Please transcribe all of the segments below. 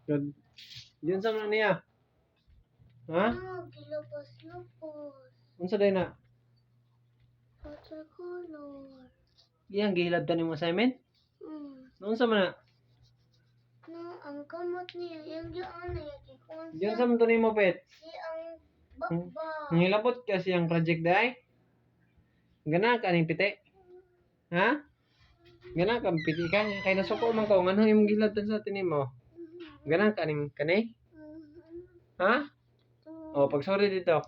Good. Yun sa man niya. Ha? Gilapos-lapos. Unsa day na? Watercolor. Iyang gihilabtan nimo assignment? Unsa man na? No, ang kamot niya, yung yun na yung Diyan sa man to nimo pet. si ang bakba. Ngilabot kasi ang project day. Gana ka ning piti. Ha? Gana ka piti ka kay nasuko man ko ngano imong gilabtan sa tinimo. Gana ka ning kani? Ha? O pag sorry dito.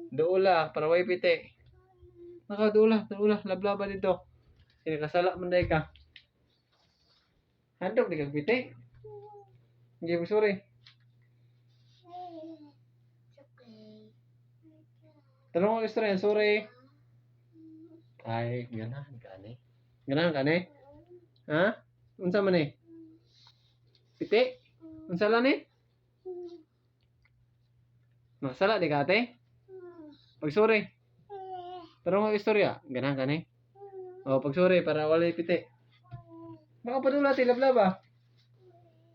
Duula para way piti. Duula, lablaba dito. Kini kasala man day ka. Handog di ka piti. Hindi mo sorry. Tanong ko istorya, sorry. Ay, ganahan ka ni. Ganahan ka ni? Ha? Unsa man ni? Piti? Unsa lang ni? Masala di ka ate? Pag sorry. Tanong ko istorya, ganahan ka ni? O pag sorry para wala piti. Baka padula ti lablaba.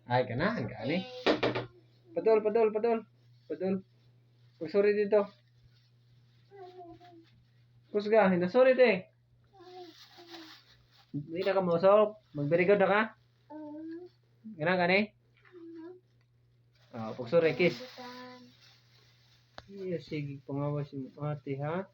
Ay, ganahan ka ni. Padol. Pag sorry dito. Kusga, hindi sorry te. Hindi na ka mausap. Mag-very good na ka. Ganahan ka ni? Pag sorry, kiss. Iya, sige, pangawas yung ate ha.